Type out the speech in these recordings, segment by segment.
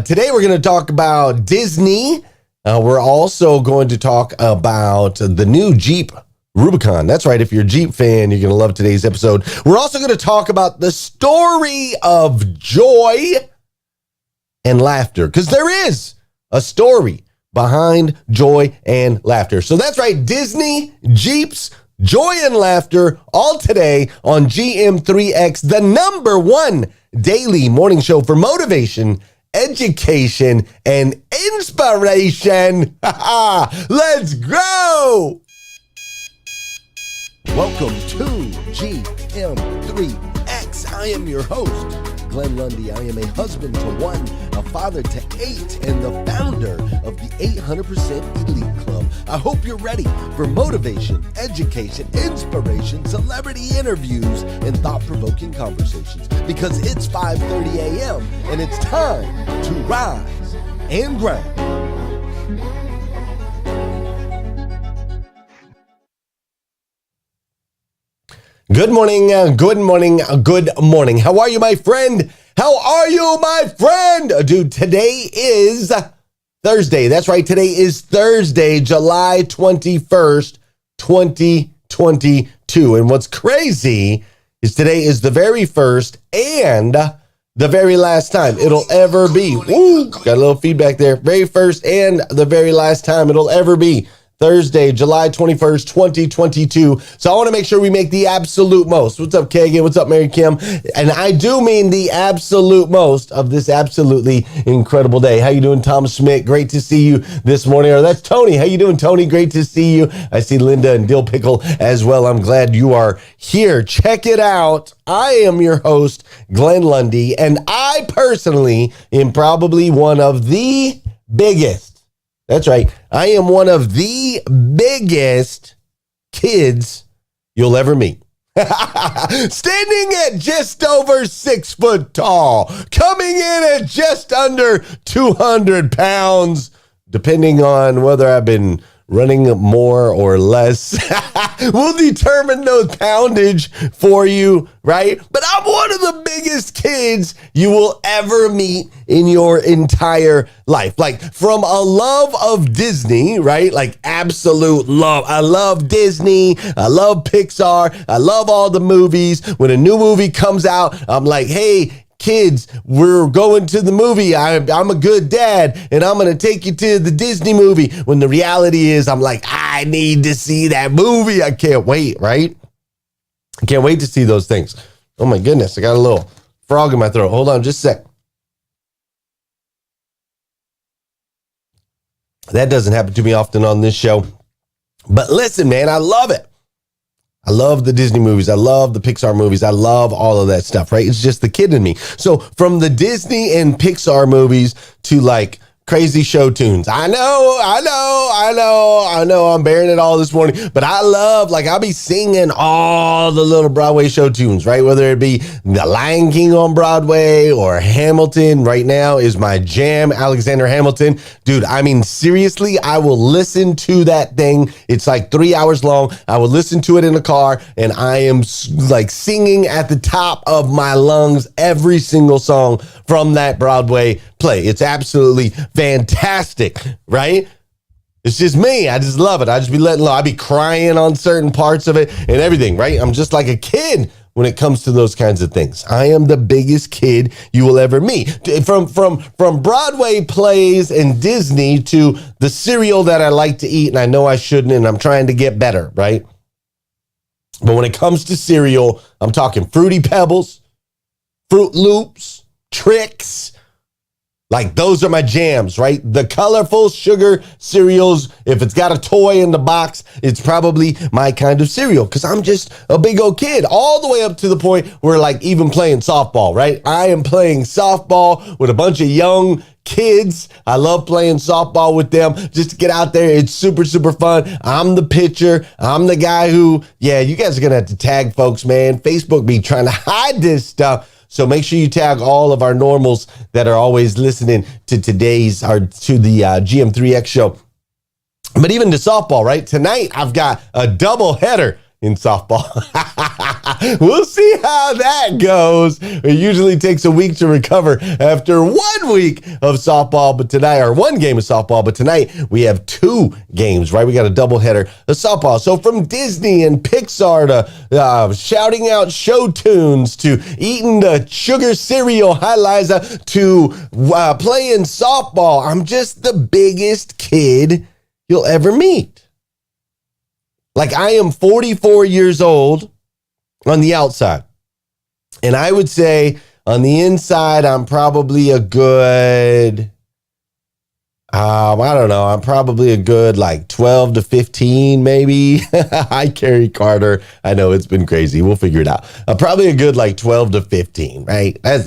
Today we're going to talk about Disney. We're also going to talk about the new Jeep Rubicon. That's right. If you're a Jeep fan, you're going to love today's episode. We're also going to talk about the story of joy and laughter, because there is a story behind joy and laughter. So that's right. Disney, Jeeps, joy and laughter, all today on GM3X, the number one daily morning show for motivation, education, and inspiration. Let's go. Welcome to GM3X. I am your host, Glenn Lundy. I am a husband to one, a father to eight, and the founder of the 800% Elite Club. I hope you're ready for motivation, education, inspiration, celebrity interviews, and thought-provoking conversations, because it's 5:30 a.m. and it's time to rise and grind. Good morning, good morning, good morning. How are you, my friend? How are you, my friend? Dude, today is Thursday. That's right. Today is Thursday, July 21st, 2022. And what's crazy is today is the very first and the very last time it'll ever be. Woo, got a little feedback there. Very first and the very last time it'll ever be Thursday, July 21st, 2022. So I want to make sure we make the absolute most. What's up, Kagan? What's up, Mary Kim? And I do mean the absolute most of this absolutely incredible day. How you doing, Thomas Schmidt? Great to see you this morning. Or that's Tony. How you doing, Tony? Great to see you. I see Linda and Dill Pickle as well. I'm glad you are here. Check it out. I am your host, Glenn Lundy, and I personally am probably one of the biggest. That's right. I am one of the biggest kids you'll ever meet. Standing at just over 6 foot tall, coming in at just under 200 pounds, depending on whether I've been running more or less. We'll determine the poundage for you, right? But I'm one of the biggest kids you will ever meet in your entire life. Like, from a love of Disney, right? Like, absolute love. I love Disney. I love Pixar. I love all the movies. When a new movie comes out, I'm like, hey, kids, we're going to the movie. I'm a good dad, and I'm going to take you to the Disney movie. When the reality is, I'm like, I need to see that movie. I can't wait, right? I can't wait to see those things. Oh my goodness, I got a little frog in my throat. Hold on just a sec. That doesn't happen to me often on this show. But listen, man, I love it. I love the Disney movies. I love the Pixar movies. I love all of that stuff, right? It's just the kid in me. So from the Disney and Pixar movies to like crazy show tunes. I know, I'm bearing it all this morning, but I love, like, I'll be singing all the little Broadway show tunes, right? Whether it be The Lion King on Broadway or Hamilton. Right now is my jam, Alexander Hamilton. Dude, I mean, seriously, I will listen to that thing. It's like 3 hours long. I will listen to it in the car, and I am like singing at the top of my lungs every single song from that Broadway play. It's absolutely fantastic, right? It's just me. I just love it. I just be letting low. I be crying on certain parts of it and everything, right? I'm just like a kid when it comes to those kinds of things. I am the biggest kid you will ever meet. From Broadway plays and Disney to the cereal that I like to eat, and I know I shouldn't, and I'm trying to get better, right? But when it comes to cereal, I'm talking Fruity Pebbles, Fruit Loops, Tricks. Like, those are my jams, right? The colorful sugar cereals. If it's got a toy in the box, it's probably my kind of cereal, because I'm just a big old kid, all the way up to the point where, like, even playing softball, right? I am playing softball with a bunch of young kids. I love playing softball with them just to get out there. It's super, super fun. I'm the pitcher. I'm the guy who, yeah, you guys are going to have to tag folks, man. Facebook be trying to hide this stuff. So make sure you tag all of our normals that are always listening to to the GM3X show. But even to softball, right? Tonight, I've got a double header in softball. We'll see how that goes. It usually takes a week to recover after 1 week of softball, but tonight, or one game of softball, but tonight we have 2 games, right? We got a doubleheader of softball. So from Disney and Pixar to shouting out show tunes to eating the sugar cereal, hi Liza, to playing softball, I'm just the biggest kid you'll ever meet. Like, I am 44 years old on the outside. And I would say on the inside, I'm probably a good, I don't know, I'm probably a good like 12 to 15, maybe. Hi, Carrie Carter. I know it's been crazy. We'll figure it out. Probably a good like 12 to 15, right? That's,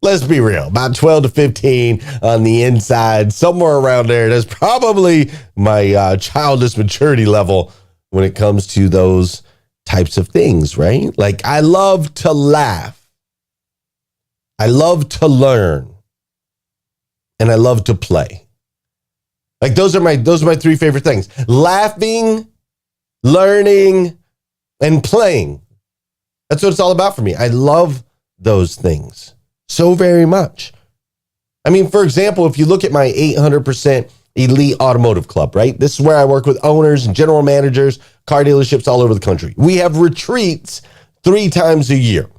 let's be real. About 12 to 15 on the inside, somewhere around there. That's probably my childish maturity level when it comes to those types of things, right? Like, I love to laugh. I love to learn. And I love to play. Like, those are my 3 favorite things. Laughing, learning, and playing. That's what it's all about for me. I love those things so very much. I mean, for example, if you look at my 800% Elite Automotive Club, right? This is where I work with owners and general managers, car dealerships all over the country. We have retreats 3 times a year.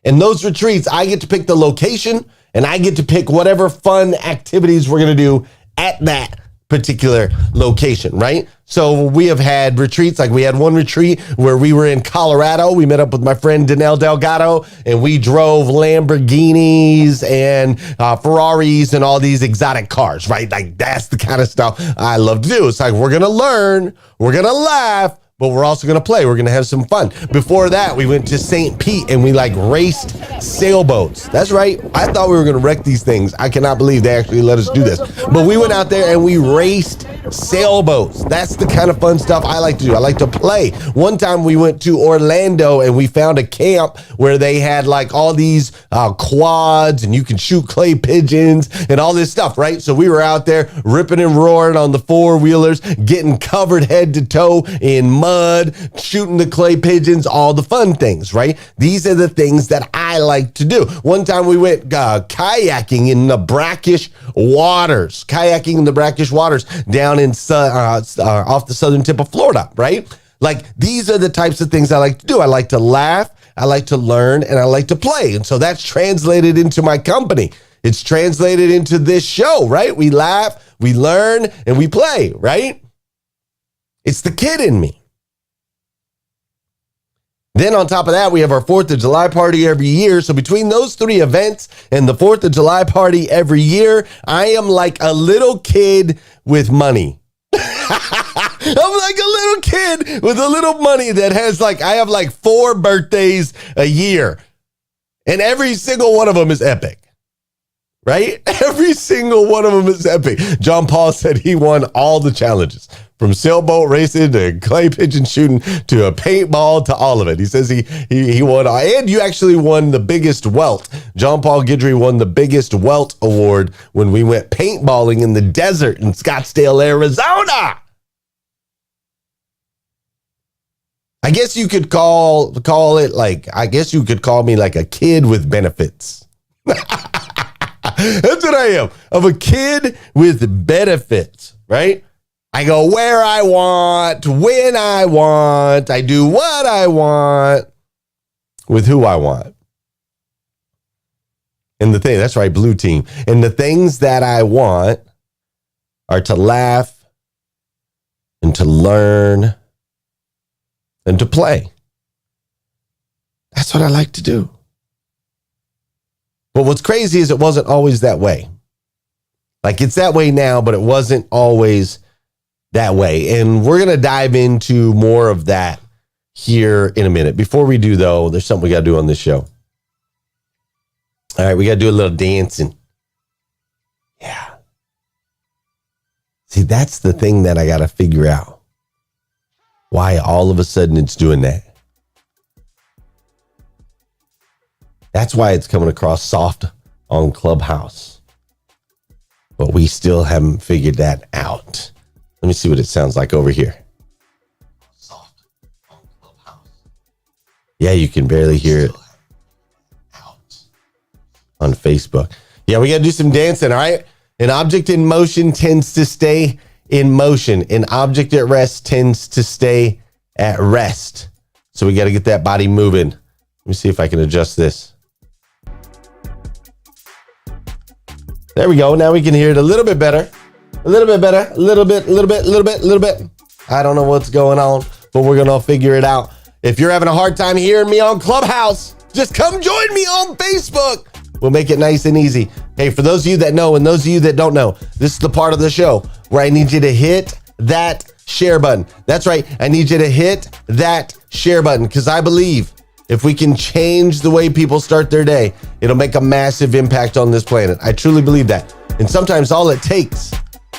And those retreats, I get to pick the location and I get to pick whatever fun activities we're going to do at that particular location, right? So we have had retreats, like we had one retreat where we were in Colorado. We met up with my friend Danelle Delgado and we drove Lamborghinis and Ferraris and all these exotic cars, right? Like, that's the kind of stuff I love to do. It's like, we're going to learn, we're going to laugh, but we're also going to play. We're going to have some fun. Before that, we went to St. Pete and we raced sailboats. That's right. I thought we were going to wreck these things. I cannot believe they actually let us do this. But we went out there and we raced sailboats. That's the kind of fun stuff I like to do. I like to play. One time we went to Orlando and we found a camp where they had all these quads and you can shoot clay pigeons and all this stuff, right? So we were out there ripping and roaring on the 4-wheelers, getting covered head to toe in mud, shooting the clay pigeons, all the fun things, right? These are the things that I like to do. One time we went kayaking in the brackish waters, down in off the southern tip of Florida, right? Like, these are the types of things I like to do. I like to laugh, I like to learn, and I like to play. And so that's translated into my company. It's translated into this show, right? We laugh, we learn, and we play, right? It's the kid in me. Then on top of that, we have our 4th of July party every year. So between those 3 events and the 4th of July party every year, I am like a little kid with money. I'm like a little kid with a little money that has I have 4 birthdays a year. And every single one of them is epic. Right? Every single one of them is epic. John Paul said he won all the challenges, from sailboat racing to clay pigeon shooting to a paintball to all of it. He says he won, and you actually won the biggest welt. John Paul Guidry won the biggest welt award when we went paintballing in the desert in Scottsdale, Arizona. I guess you could call it I guess you could call me a kid with benefits. That's what I am. I'm a kid with benefits, right? I go where I want, when I want. I do what I want with who I want. And that's right, blue team. And the things that I want are to laugh and to learn and to play. That's what I like to do. But what's crazy is it wasn't always that way. It's that way now, but it wasn't always that way. And we're going to dive into more of that here in a minute. Before we do, though, there's something we got to do on this show. All right, we got to do a little dancing. Yeah. See, that's the thing that I got to figure out. Why all of a sudden it's doing that. That's why it's coming across soft on Clubhouse. But we still haven't figured that out. Let me see what it sounds like over here. Soft on Clubhouse. Yeah, you can barely hear it on Facebook. Yeah, we got to do some dancing, all right? An object in motion tends to stay in motion. An object at rest tends to stay at rest. So we got to get that body moving. Let me see if I can adjust this. There we go. Now we can hear it a little bit better. A little bit better. A little bit. I don't know what's going on, but we're going to figure it out. If you're having a hard time hearing me on Clubhouse, just come join me on Facebook. We'll make it nice and easy. Hey, for those of you that know and those of you that don't know, this is the part of the show where I need you to hit that share button. That's right. I need you to hit that share button because I believe if we can change the way people start their day, it'll make a massive impact on this planet. I truly believe that. And sometimes all it takes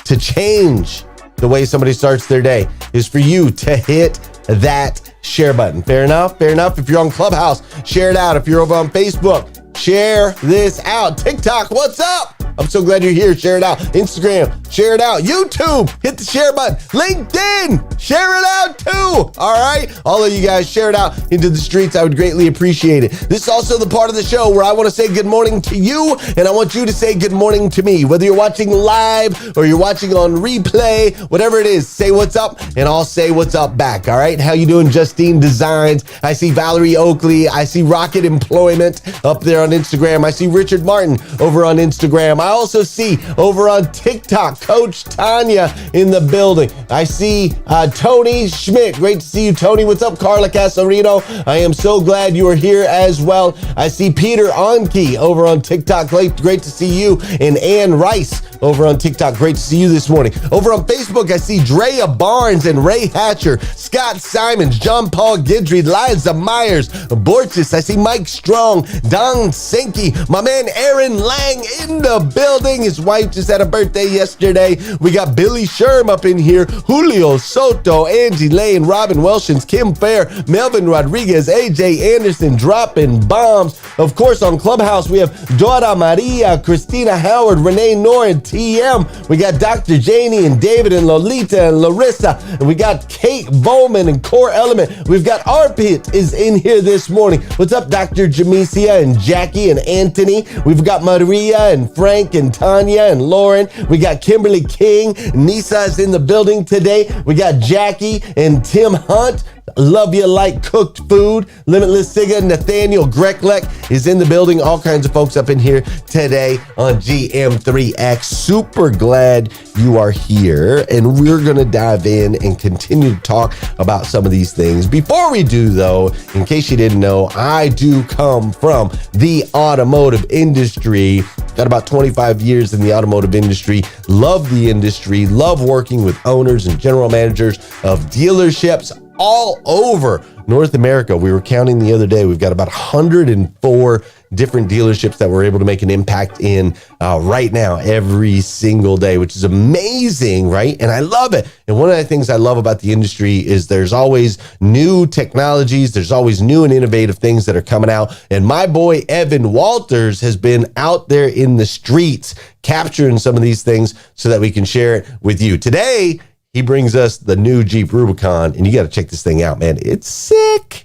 to change the way somebody starts their day is for you to hit that share button. Fair enough? Fair enough. If you're on Clubhouse, share it out. If you're over on Facebook, share this out. TikTok, what's up? I'm so glad you're here. Share it out. Instagram, share it out. YouTube, hit the share button. LinkedIn, share it out too. All right. All of you guys share it out into the streets. I would greatly appreciate it. This is also the part of the show where I want to say good morning to you and I want you to say good morning to me. Whether you're watching live or you're watching on replay, whatever it is, say what's up and I'll say what's up back. All right. How you doing, Justine Designs? I see Valerie Oakley. I see Rocket Employment up there on Instagram. I see Richard Martin over on Instagram. I also see over on TikTok, Coach Tanya in the building. I see Tony Schmidt. Great to see you, Tony. What's up, Carla Casarino? I am so glad you are here as well. I see Peter Onke over on TikTok. Great to see you. And Ann Rice over on TikTok. Great to see you this morning. Over on Facebook, I see Drea Barnes and Ray Hatcher, Scott Simons, John Paul Guidry, Liza Myers, Borges. I see Mike Strong, Don Sankey, my man Aaron Lang in the building. His wife just had a birthday yesterday. We got Billy Sherm up in here, Julio Soto, Angie Lane, Robin Welshins, Kim Fair, Melvin Rodriguez, AJ Anderson dropping bombs. Of course, on Clubhouse, we have Dora Maria, Christina Howard, Renee Noor, and TM. We got Dr. Janie and David and Lolita and Larissa. And we got Kate Bowman and Core Element. We've got Arpit is in here this morning. What's up, Dr. Jamesia and Jackie and Anthony? We've got Maria and Frank and Tanya and Lauren. We got Kimberly King. Nisa is in the building today. We got Jackie and Tim Hunt. Love you like cooked food. Limitless Siga, Nathaniel Greklek is in the building. All kinds of folks up in here today on GM3X. Super glad you are here. And we're going to dive in and continue to talk about some of these things. Before we do, though, in case you didn't know, I do come from the automotive industry. Got about 25 years in the automotive industry. Love the industry. Love working with owners and general managers of dealerships all over North America. We were counting the other day. We've got about 104 different dealerships that we're able to make an impact in right now every single day, which is amazing, right? And I love it. And one of the things I love about the industry is there's always new technologies. There's always new and innovative things that are coming out. And my boy, Evan Walters, has been out there in the streets capturing some of these things so that we can share it with you. Today, he brings us the new Jeep Rubicon, and you got to check this thing out, man. It's sick.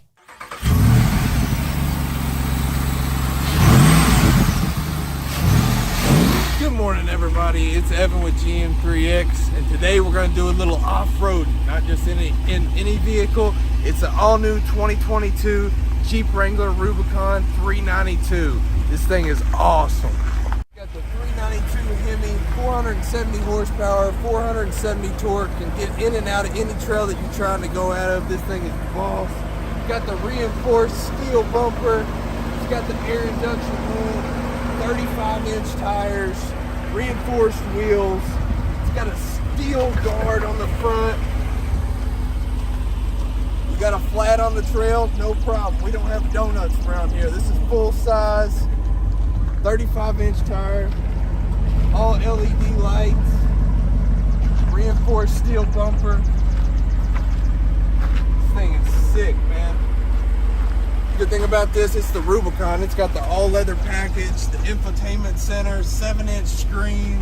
Good morning, everybody. It's Evan with GM3X, and today we're going to do a little off-road, not just in any vehicle. It's an all-new 2022 Jeep Wrangler Rubicon 392. This thing is awesome. Got the 392 Hemi, 470 horsepower, 470 torque, and get in and out of any trail that you're trying to go out of. This thing is boss. Got the reinforced steel bumper. It's got the air induction hood, 35-inch tires, reinforced wheels. It's got a steel guard on the front. You got a flat on the trail, no problem. We don't have donuts around here. This is full size, 35-inch tire, all LED lights, reinforced steel bumper. This thing is sick, man. Good thing about this, it's the Rubicon. It's got the all leather package, the infotainment center, 7-inch screen,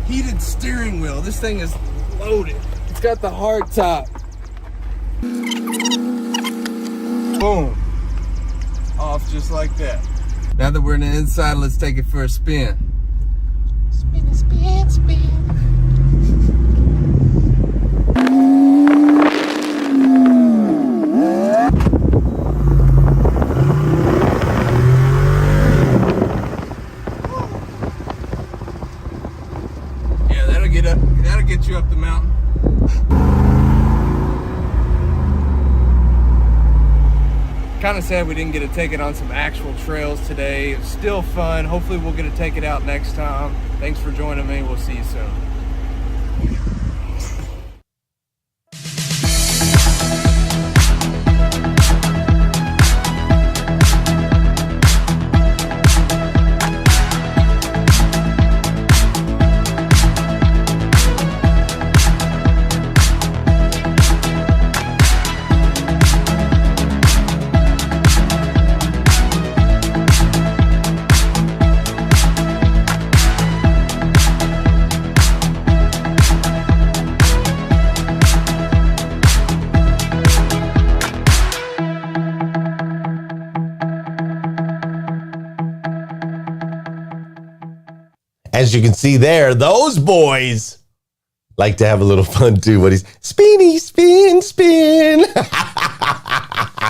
heated steering wheel. This thing is loaded. It's got the hard top. Boom. off just like that. Now that we're in the inside, let's take it for a spin. Spin, spin, spin. That'll get you up the mountain. Kind of sad we didn't get to take it on some actual trails today. It's still fun. Hopefully we'll get to take it out next time. Thanks for joining me. We'll see you soon. As you can see there, those boys like to have a little fun too. What he's spinny, spin, spin.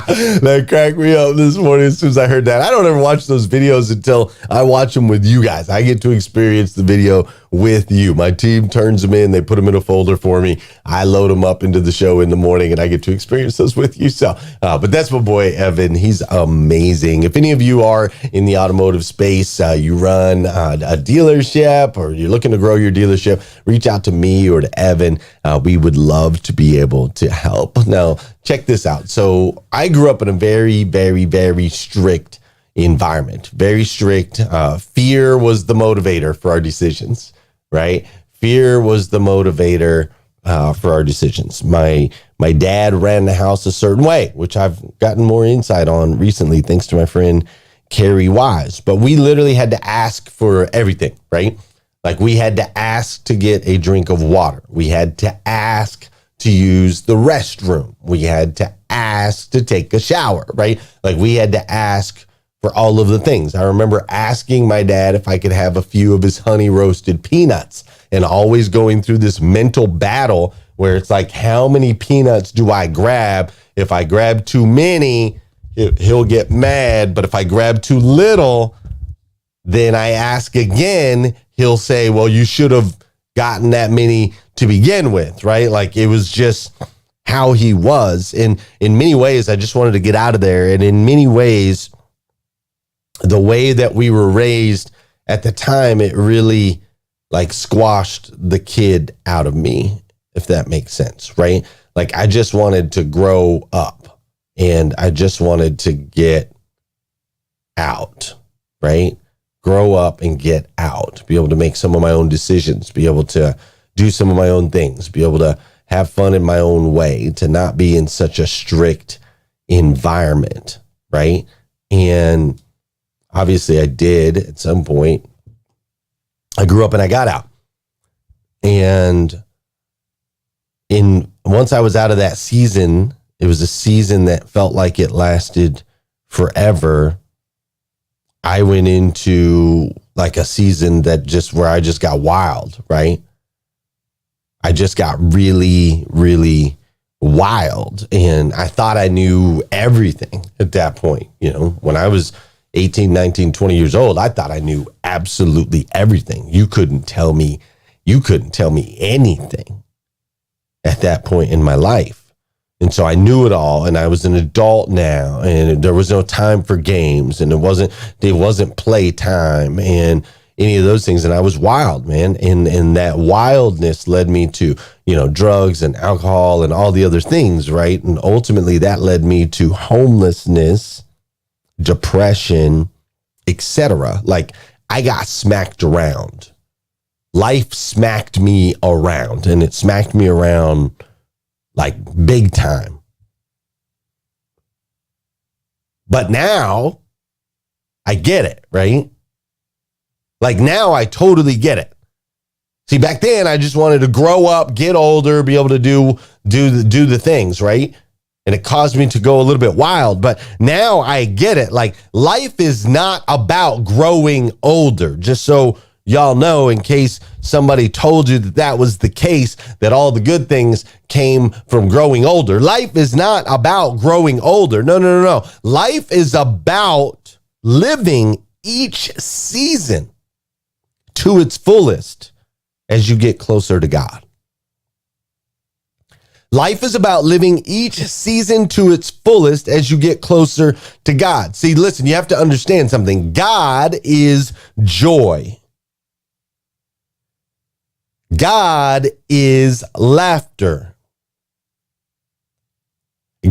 That cracked me up this morning as soon as I heard that. I don't ever watch those videos until I watch them with you guys. I get to experience the video with you. My team turns them in. They put them in a folder for me. I load them up into the show in the morning, and I get to experience those with you. So, but that's my boy, Evan. He's amazing. If any of you are in the automotive space, you run a dealership or you're looking to grow your dealership, reach out to me or to Evan. We would love to be able to help. Now, check this out. So I grew up in a very, very, very strict environment, very strict. Fear was the motivator for our decisions, right? Fear was the motivator for our decisions. My dad ran the house a certain way, which I've gotten more insight on recently, thanks to my friend Carrie Wise. But we literally had to ask for everything, right? Like we had to ask to get a drink of water. We had to ask to use the restroom. We had to ask to take a shower, right? Like we had to ask for all of the things. I remember asking my dad if I could have a few of his honey roasted peanuts and always going through this mental battle where it's like, how many peanuts do I grab? If I grab too many, he'll get mad. But if I grab too little, then I ask again, he'll say, well, you should have gotten that many to begin with, right? Like it was just how he was. And in many ways, I just wanted to get out of there. And in many ways, the way that we were raised at the time, it really like squashed the kid out of me, if that makes sense, right? Like I just wanted to grow up and I just wanted to get out, right? Grow up and get out, be able to make some of my own decisions, be able to do some of my own things, be able to have fun in my own way, to not be in such a strict environment, right? And obviously I did at some point. I grew up and I got out. And once I was out of that season, it was a season that felt like it lasted forever. I went into like a season where I just got wild, right? I just got really, really wild. And I thought I knew everything at that point. You know, when I was 18, 19, 20 years old, I thought I knew absolutely everything. You couldn't tell me anything at that point in my life. And so I knew it all, and I was an adult now, and there was no time for games, and it wasn't play time and any of those things. And I was wild, man. And that wildness led me to, drugs and alcohol and all the other things, right? And ultimately that led me to homelessness, depression, etc. Like I got smacked around. Life smacked me around, and it smacked me around like big time. But now I get it, right? Like now I totally get it. See, back then I just wanted to grow up, get older, be able to do the things, right? and it caused me to go a little bit wild. But now I get it. Like, life is not about growing older. Just so y'all know, in case somebody told you that that was the case, that all the good things came from growing older. Life is not about growing older. No. Life is about living each season to its fullest as you get closer to God. Life is about living each season to its fullest as you get closer to God. See, listen, you have to understand something. God is joy. God is laughter.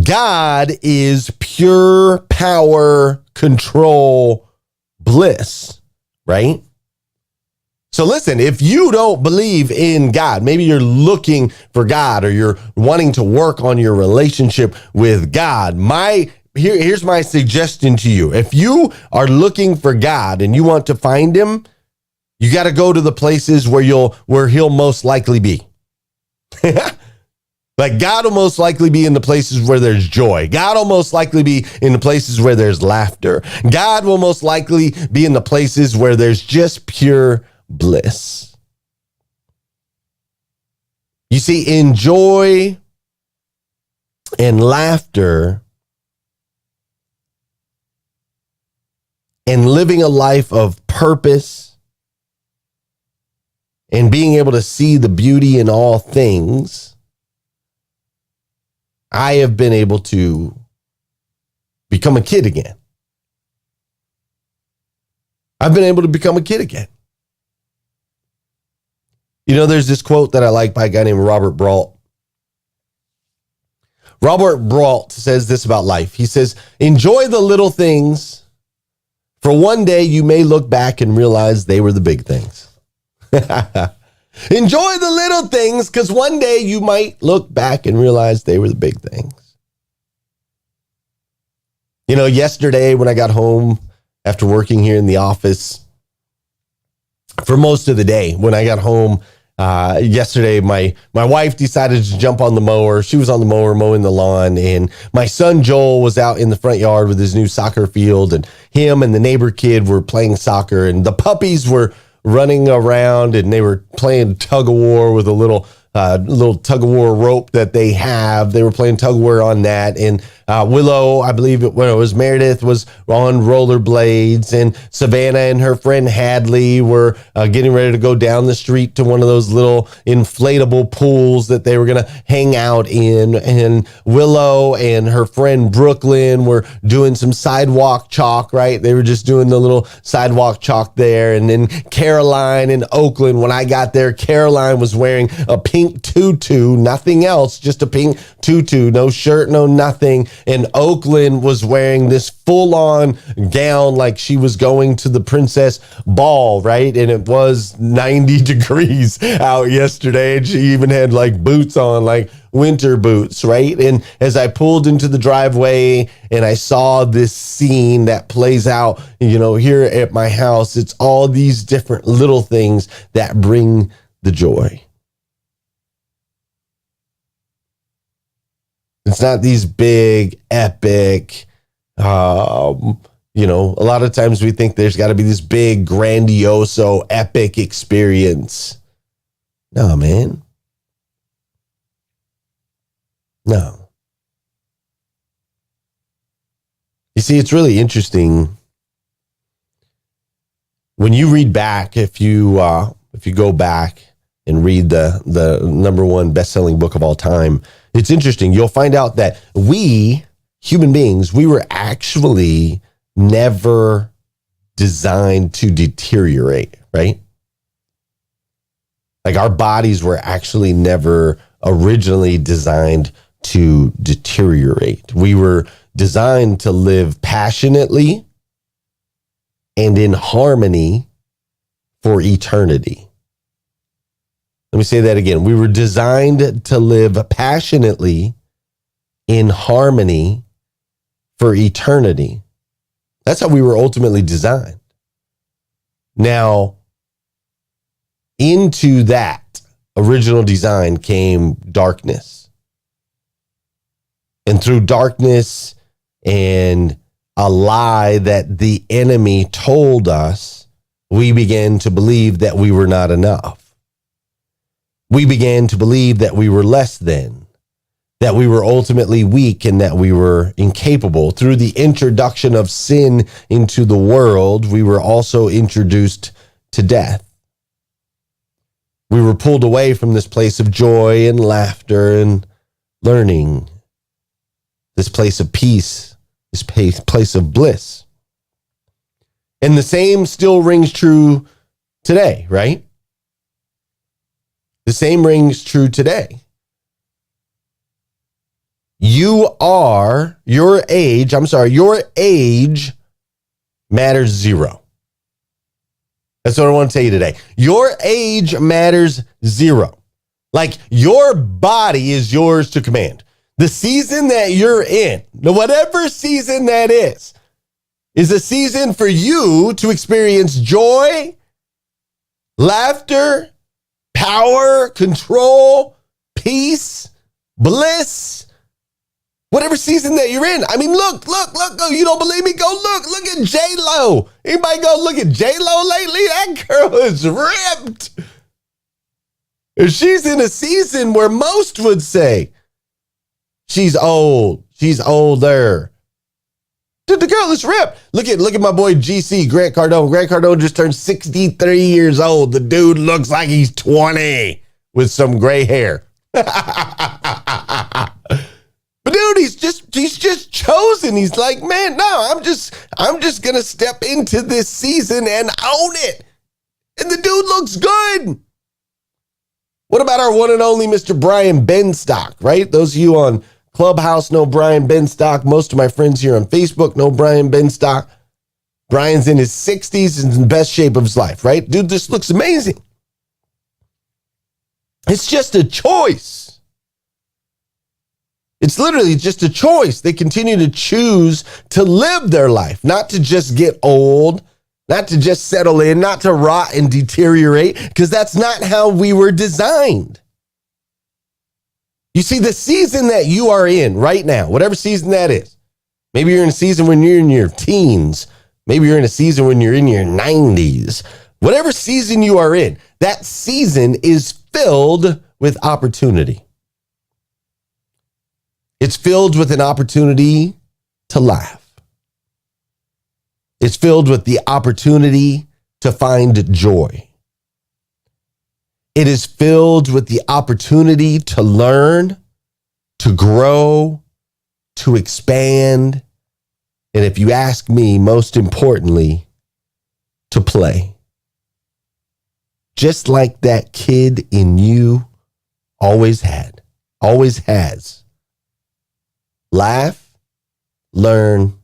God is pure power, control, bliss, right? So listen, if you don't believe in God, maybe you're looking for God or you're wanting to work on your relationship with God, here's my suggestion to you. If you are looking for God and you want to find him, you got to go to the places where he'll most likely be. Like, God will most likely be in the places where there's joy. God will most likely be in the places where there's laughter. God will most likely be in the places where there's just pure bliss. You see, in joy and laughter and living a life of purpose and being able to see the beauty in all things, I have been able to become a kid again. I've been able to become a kid again. You know, there's this quote that I like by a guy named Robert Brault. Robert Brault says this about life. He says, enjoy the little things, for one day you may look back and realize they were the big things. Enjoy the little things, because one day you might look back and realize they were the big things. You know, yesterday when I got home after working here in the office for most of the day, when I got home yesterday, my wife decided to jump on the mower. She was on the mower mowing the lawn, and my son Joel was out in the front yard with his new soccer field, and him and the neighbor kid were playing soccer, and the puppies were running around, and they were playing tug of war with a little tug of war rope that they have. They were playing tug of war on that. And Willow, I believe it was Meredith, was on rollerblades, and Savannah and her friend Hadley were getting ready to go down the street to one of those little inflatable pools that they were going to hang out in. And Willow and her friend Brooklyn were doing some sidewalk chalk, right? They were just doing the little sidewalk chalk there. And then Caroline in Oakland, when I got there, Caroline was wearing a pink tutu, nothing else, just a pink tutu, no shirt, no nothing. And Oakland was wearing this full-on gown like she was going to the princess ball, right? And it was 90 degrees out yesterday, and she even had like boots on, like winter boots, right? And as I pulled into the driveway and I saw this scene that plays out, you know, here at my house, it's all these different little things that bring the joy. It's not these big, epic, you know, a lot of times we think there's got to be this big, grandioso, epic experience. No, man. No. You see, it's really interesting when you read back, if you go back and read the number one best-selling book of all time, it's interesting. You'll find out that we, human beings, we were actually never designed to deteriorate, right? Like, our bodies were actually never originally designed to deteriorate. We were designed to live passionately and in harmony for eternity. Let me say that again. We were designed to live passionately in harmony for eternity. That's how we were ultimately designed. Now, into that original design came darkness. And through darkness and a lie that the enemy told us, we began to believe that we were not enough. We began to believe that we were less than, that we were ultimately weak, and that we were incapable. Through the introduction of sin into the world, we were also introduced to death. We were pulled away from this place of joy and laughter and learning, this place of peace, this place of bliss. And the same still rings true today, right? The same rings true today. Your age matters zero. That's what I want to tell you today. Your age matters zero. Like, your body is yours to command. The season that you're in, whatever season that is a season for you to experience joy, laughter, power, control, peace, bliss. Whatever season that you're in. I mean, look. Oh, you don't believe me? Go look at J-Lo. Anybody go look at J-Lo lately? That girl is ripped. She's in a season where most would say she's old. She's older. Dude, the girl is ripped. Look at my boy GC, Grant Cardone. Grant Cardone just turned 63 years old. The dude looks like he's 20 with some gray hair. But dude, he's just chosen. He's like, man, no, I'm just gonna step into this season and own it. And the dude looks good. What about our one and only Mr. Brian Benstock, right? Those of you on Clubhouse know Brian Benstock. Most of my friends here on Facebook know Brian Benstock. Brian's in his 60s and in the best shape of his life, right? Dude, this looks amazing. It's just a choice. It's literally just a choice. They continue to choose to live their life, not to just get old, not to just settle in, not to rot and deteriorate, because that's not how we were designed. You see, the season that you are in right now, whatever season that is, maybe you're in a season when you're in your teens, maybe you're in a season when you're in your 90s, whatever season you are in, that season is filled with opportunity. It's filled with an opportunity to laugh. It's filled with the opportunity to find joy. It is filled with the opportunity to learn, to grow, to expand, and if you ask me, most importantly, to play. Just like that kid in you always had, always has. Laugh, learn,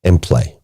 and play.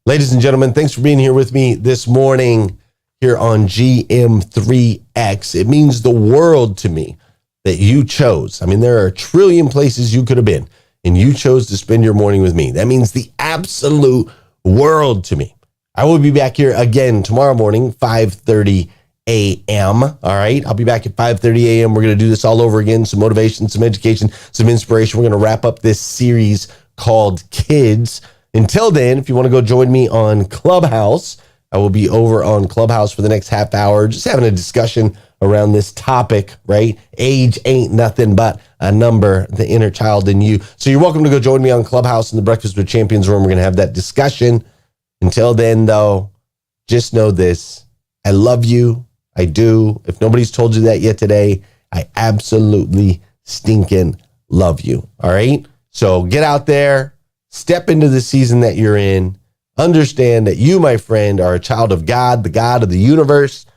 Ladies and gentlemen, thanks for being here with me this morning here on GM3X. It means the world to me that you chose. I mean, there are a trillion places you could have been, and you chose to spend your morning with me. That means the absolute world to me. I will be back here again tomorrow morning, 5:30 a.m. All right. I'll be back at 5:30 a.m. We're going to do this all over again. Some motivation, some education, some inspiration. We're going to wrap up this series called Kids. Until then, if you want to go join me on Clubhouse, I will be over on Clubhouse for the next half hour, just having a discussion around this topic, right? Age ain't nothing but a number, the inner child in you. So you're welcome to go join me on Clubhouse in the Breakfast with Champions room. We're going to have that discussion. Until then, though, just know this. I love you. I do. If nobody's told you that yet today, I absolutely stinking love you. All right. So get out there, step into the season that you're in. Understand that you, my friend, are a child of God, the God of the universe.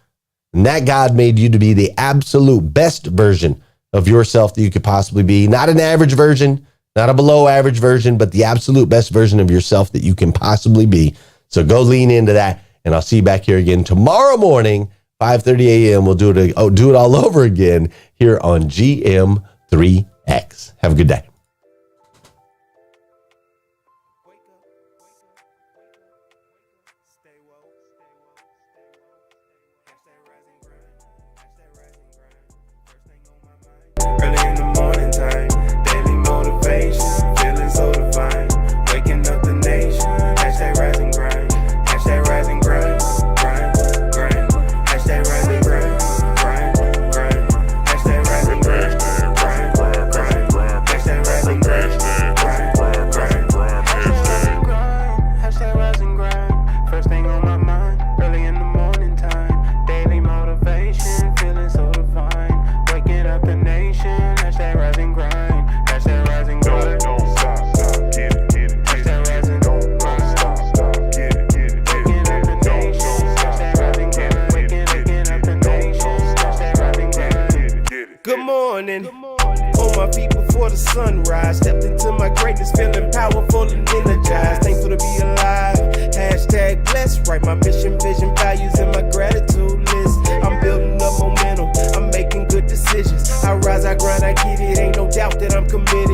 And that God made you to be the absolute best version of yourself that you could possibly be. Not an average version, not a below average version, but the absolute best version of yourself that you can possibly be. So go lean into that. And I'll see you back here again tomorrow morning. 5:30 a.m. We'll do it all over again here on GM3X. Have a good day. Early in the morning time, daily motion. morning. On my feet before the sunrise. Stepped into my greatness, feeling powerful and energized. Thankful to be alive. Hashtag blessed. Write my mission, vision, values, and my gratitude list. I'm building up momentum. I'm making good decisions. I rise, I grind, I get it. Ain't no doubt that I'm committed.